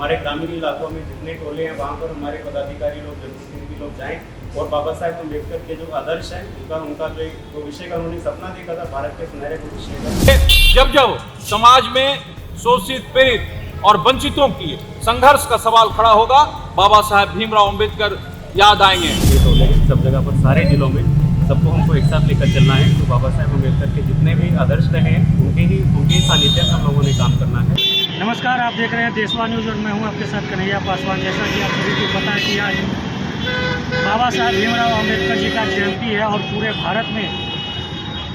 हमारे ग्रामीण इलाकों में जितने टोले हैं वहाँ पर हमारे पदाधिकारी लोग, जनप्रतिनिधि लोग जाएं और बाबा साहेब अम्बेडकर के जो आदर्श हैं उनका जो एक भविष्य का उन्होंने सपना देखा था, भारत के सुनहरे भविष्य का। जब जब समाज में शोषित, पीड़ित और वंचितों की संघर्ष का सवाल खड़ा होगा, बाबा साहेब भीमराव अम्बेडकर याद आएंगे। ये टोले सब जगह पर, सारे जिलों में सबको हमको एक साथ लेकर चलना है। तो बाबा साहेब अम्बेडकर के जितने भी आदर्श रहे हैं उनके सानिध्य में हम लोगों ने काम करना है। नमस्कार, आप देख रहे हैं देशवा न्यूज और मैं हूं आपके साथ कन्हैया पासवान। जैसा कि आप सभी को पता है कि आज बाबा साहेब भीमराव अम्बेडकर जी का जयंती है और पूरे भारत में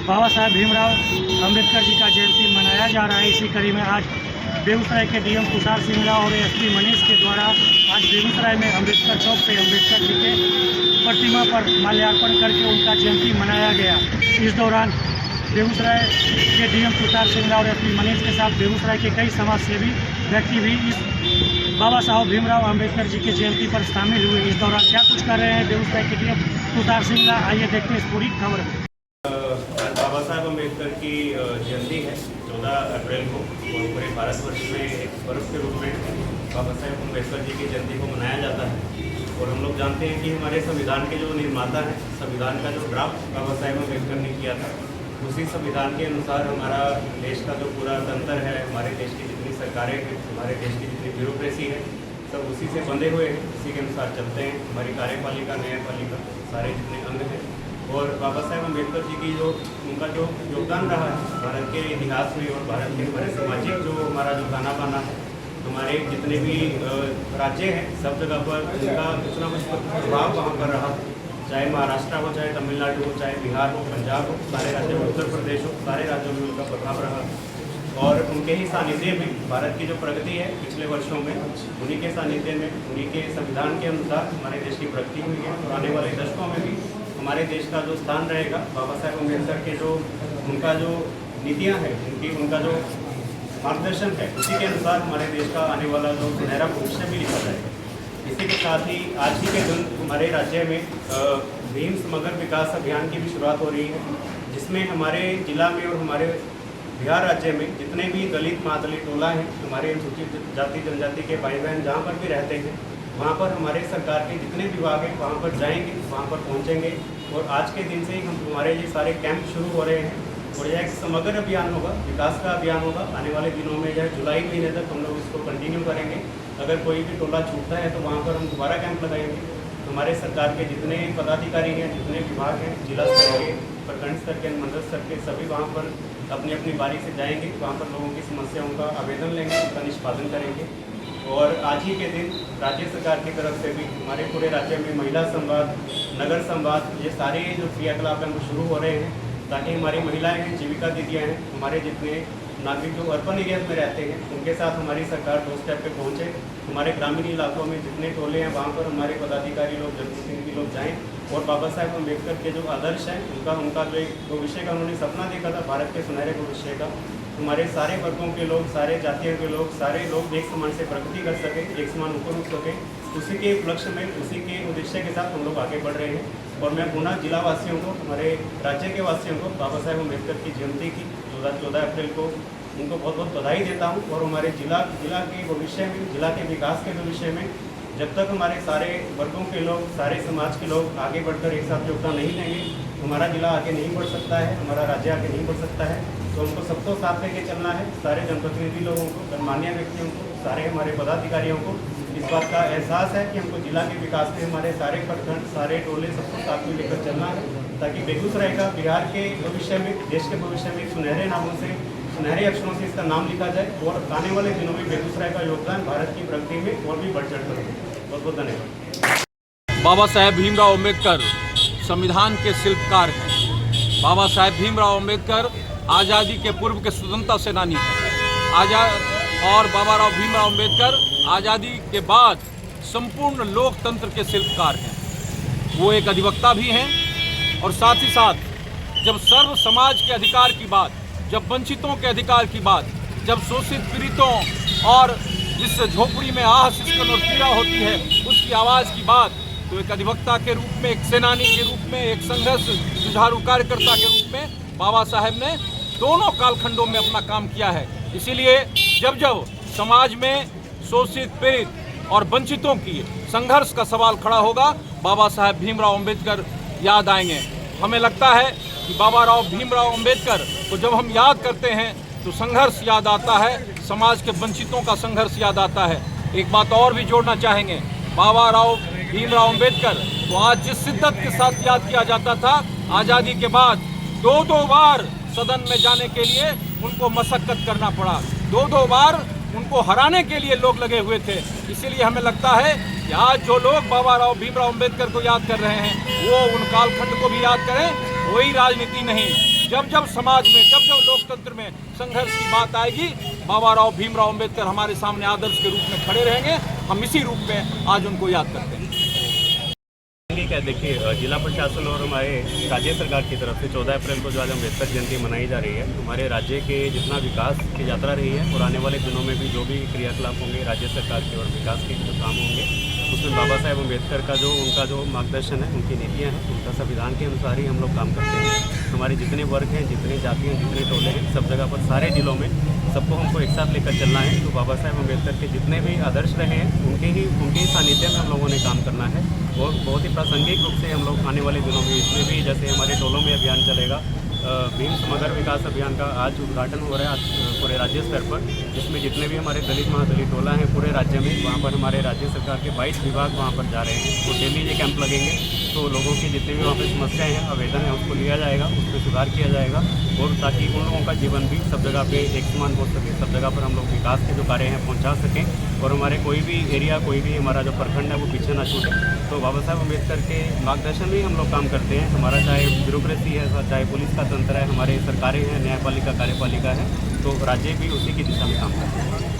बाबा साहेब भीमराव अम्बेडकर जी का जयंती मनाया जा रहा है। इसी कड़ी में आज बेगूसराय के डीएम तुषार सिंगला और एसपी मनीष के द्वारा आज बेगूसराय में अम्बेडकर चौक पे अम्बेडकर जी के प्रतिमा पर माल्यार्पण करके उनका जयंती मनाया गया। इस दौरान बेगूसराय के डीएम तुषार सिंगला और एसपी मनीष के साथ बेगूसराय के कई समाजसेवी व्यक्ति भी इस बाबा साहब भीमराव अम्बेडकर जी के जयंती पर शामिल हुए। इस दौरान क्या कुछ कर रहे हैं बेगूसराय के डीएम तुषार सिंगला, आइए देखते हैं इस पूरी खबर में। बाबा साहब अम्बेडकर की जयंती है 14 अप्रैल को और पूरे भारतवर्ष में एक पर्व के रूप में बाबा साहेब अम्बेडकर जी की जयंती को मनाया जाता है। और हम लोग जानते हैं कि हमारे संविधान के जो निर्माता हैं, संविधान का जो ड्राफ्ट बाबा साहेब अम्बेडकर ने किया था, उसी संविधान के अनुसार हमारा देश का जो पूरा तंत्र है, हमारे देश की जितनी सरकारें हैं, हमारे देश की जितनी ब्यूरोक्रेसी है, सब उसी से बंधे हुए हैं, उसी के अनुसार चलते हैं। हमारी कार्यपालिका, न्यायपालिका, सारे जितने अंग हैं। और बाबा साहेब अम्बेडकर जी की उनका जो योगदान रहा है भारत के इतिहास में और भारत के हमारे सामाजिक जो हमारा जो खाना पाना है, हमारे जितने भी राज्य हैं सब जगह पर उनका कुछ ना कुछ प्रभाव वहाँ पर रहा। चाहे महाराष्ट्र हो, चाहे तमिलनाडु हो, चाहे बिहार हो, पंजाब हो, सारे राज्यों में, उत्तर प्रदेश हो, सारे राज्यों में उनका प्रभाव रहा। और उनके ही सानिध्य में भारत की जो प्रगति है पिछले वर्षों में, उन्हीं के सानिध्य में, उन्हीं के संविधान के अनुसार हमारे देश की प्रगति हुई है। और आने वाले दशकों में भी हमारे देश का जो स्थान रहेगा, बाबा साहेब अम्बेडकर के जो उनका जो नीतियाँ हैं, उनका जो मार्गदर्शन है, उसी के अनुसार हमारे देश का आने वाला जो सुनहरा भविष्य भी लिखा जाएगा। इसी के साथ ही आज ही के दिन हमारे राज्य में भीम समग्र विकास अभियान की भी शुरुआत हो रही है, जिसमें हमारे जिला में और हमारे बिहार राज्य में जितने भी दलित, महादलित टोला हैं, हमारे अनुसूचित जाति जनजाति के भाई बहन जहाँ पर भी रहते हैं, वहाँ पर हमारे सरकार के जितने विभाग हैं वहाँ पर जाएंगे, वहाँ पर पहुँचेंगे। और आज के दिन से ही हमारे ये सारे कैंप शुरू हो रहे हैं और यह एक समग्र अभियान होगा, विकास का अभियान होगा। आने वाले दिनों में यह जुलाई महीने तक हम लोग इसको कंटिन्यू करेंगे। अगर कोई भी टोला छूटता है तो वहाँ पर हम दोबारा कैंप लगाएंगे। हमारे सरकार के जितने पदाधिकारी हैं, जितने विभाग हैं, जिला स्तर के, प्रखंड स्तर के, मंडल स्तर के, सभी वहाँ पर अपनी अपनी बारी से जाएंगे। वहाँ पर लोगों की समस्याओं का आवेदन लेंगे, उसका निष्पादन करेंगे। और आज ही के दिन राज्य सरकार की तरफ से भी हमारे पूरे राज्य में महिला संवाद, नगर संवाद, ये सारे जो क्रियाकलाप हैं वो शुरू हो रहे हैं, ताकि हमारी महिलाएं हैं, जीविका दीदियाँ हैं, हमारे जितने नागरिक जो अर्बन एरियाज में रहते हैं, उनके साथ हमारी सरकार डोर स्टेप पे पहुँचे। हमारे ग्रामीण इलाकों में जितने टोले हैं वहाँ पर हमारे पदाधिकारी लोग, जनप्रतिनिधि लोग जाएँ और बाबा साहेब अम्बेडकर के जो आदर्श हैं उनका जो एक भविष्य का उन्होंने सपना देखा था, भारत के सुनहरे भविष्य का, हमारे सारे वर्गों के लोग, सारे जातियों के लोग, सारे लोग एक समान से प्रगति कर सके, एक समान ऊपर उठ सके, उसी के उपलक्ष्य में, उसी के उद्देश्य के साथ हम लोग आगे बढ़ रहे हैं। और मैं पुनः जिला वासियों को, हमारे राज्य के वासियों को बाबा साहेब अम्बेडकर की जयंती की 14 अप्रैल को उनको बहुत बहुत बधाई देता हूँ। और हमारे जिला के भविष्य में, जिला के विकास के भविष्य में जब तक हमारे सारे वर्गों के लोग, सारे समाज के लोग आगे बढ़कर एक साथ योगदान नहीं देंगे, हमारा जिला आगे नहीं बढ़ सकता है, हमारा राज्य आगे नहीं बढ़ सकता है। तो हमको सबको साथ लेके चलना है, सारे जनप्रतिनिधि लोगों को, गणमान्य व्यक्तियों को, सारे हमारे पदाधिकारियों को इस बात का एहसास है कि हमको जिला के विकास में हमारे सारे प्रखंड, सारे टोले, सबको साथ में लेकर चलना है, ताकि बेगूसराय का बिहार के भविष्य में, देश के भविष्य में सुनहरे नामों से, सुनहरे अक्षरों से इसका नाम लिखा जाए। और आने वाले दिनों में बेगूसराय का योगदान भारत की प्रगति में और भी बढ़ चढ़ कर। बहुत बहुत धन्यवाद। बाबा साहेब भीमराव अम्बेडकर संविधान के शिल्पकार हैं। बाबा साहेब भीमराव अम्बेडकर आज़ादी के पूर्व के स्वतंत्रता सेनानी हैं। और बाबा राव भीमराव अम्बेडकर आज़ादी के बाद संपूर्ण लोकतंत्र के शिल्पकार हैं। वो एक अधिवक्ता भी हैं और साथ ही साथ जब सर्व समाज के अधिकार की बात, जब वंचितों के अधिकार की बात, जब शोषित पीड़ितों और जिस झोपड़ी में आह सिसकन और पीड़ा होती है उसकी आवाज़ की बात, तो एक अधिवक्ता के रूप में, एक सेनानी के रूप में, एक संघर्ष जुझारू कार्यकर्ता के रूप में बाबा साहेब ने दोनों कालखंडों में अपना काम किया है। इसीलिए जब जब समाज में शोषित, पीड़ित और वंचितों की संघर्ष का सवाल खड़ा होगा, बाबा साहेब भीमराव अंबेडकर याद आएंगे। हमें लगता है कि बाबा भीमराव अंबेडकर को जब हम याद करते हैं तो संघर्ष याद आता है, समाज के वंचितों का संघर्ष याद आता है। एक बात और भी जोड़ना चाहेंगे, बाबा भीमराव अंबेडकर को आज जिस शिद्दत के साथ याद किया जाता था, आज़ादी के बाद दो बार सदन में जाने के लिए उनको मशक्कत करना पड़ा, दो बार उनको हराने के लिए लोग लगे हुए थे। इसीलिए हमें लगता है कि आज जो लोग बाबा भीमराव अंबेडकर को याद कर रहे हैं वो उन कालखंड को भी याद करें। कोई राजनीति नहीं, जब समाज में, जब लोकतंत्र में संघर्ष की बात आएगी, बाबा भीमराव अंबेडकर हमारे सामने आदर्श के रूप में खड़े रहेंगे। हम इसी रूप में आज उनको याद करते हैं। क्या देखिए, जिला प्रशासन और हमारे राज्य सरकार की तरफ से 14 अप्रैल को जो आज अम्बेडकर जयंती मनाई जा रही है, हमारे राज्य के जितना विकास की यात्रा रही है और आने वाले दिनों में भी जो भी क्रियाकलाप होंगे राज्य सरकार के और विकास के जो काम होंगे, उसमें बाबा साहेब अम्बेडकर का उनका जो मार्गदर्शन है, उनकी नीतियाँ हैं, उनका संविधान के अनुसार ही हम लोग काम करते हैं। हमारे जितने वर्ग हैं, जितने जाति हैं, जितने टोले हैं, सब जगह पर सारे जिलों में सबको हमको एक साथ लेकर चलना है। तो बाबा साहेब अम्बेडकर के जितने भी आदर्श रहे हैं उनके ही सानिध्य में हम लोगों ने काम करना है। और बहुत ही प्रासंगिक रूप से हम लोग आने वाले दिनों में इसमें भी, जैसे हमारे टोलों में अभियान चलेगा, भीम समग्र विकास अभियान का आज उद्घाटन हो रहा है पूरे राज्य स्तर पर, जिसमें जितने भी हमारे दलित महादलित टोला हैं पूरे राज्य में, वहाँ पर हमारे राज्य सरकार के 22 विभाग वहाँ पर जा रहे हैं। तो डेली ये कैंप लगेंगे, तो लोगों की जितनी भी वहाँ पर समस्याएं हैं, आवेदन है, उसको लिया जाएगा, उस पर सुधार किया जाएगा, और ताकि उन लोगों का जीवन भी सब जगह पे एक समान हो सके, सब जगह पर हम लोग विकास के जो कार्य हैं पहुँचा सकें, और हमारे कोई भी एरिया, कोई भी हमारा जो प्रखंड है वो पीछे ना छूटे। तो बाबा साहेब अम्बेडकर के मार्गदर्शन में हम लोग काम करते हैं। हमारा चाहे ब्यूरोक्रेसी है, चाहे पुलिस का तंत्र है, हमारे सरकारें हैं, न्यायपालिका, कार्यपालिका है, तो राज्य भी उसी की दिशा में काम करते हैं।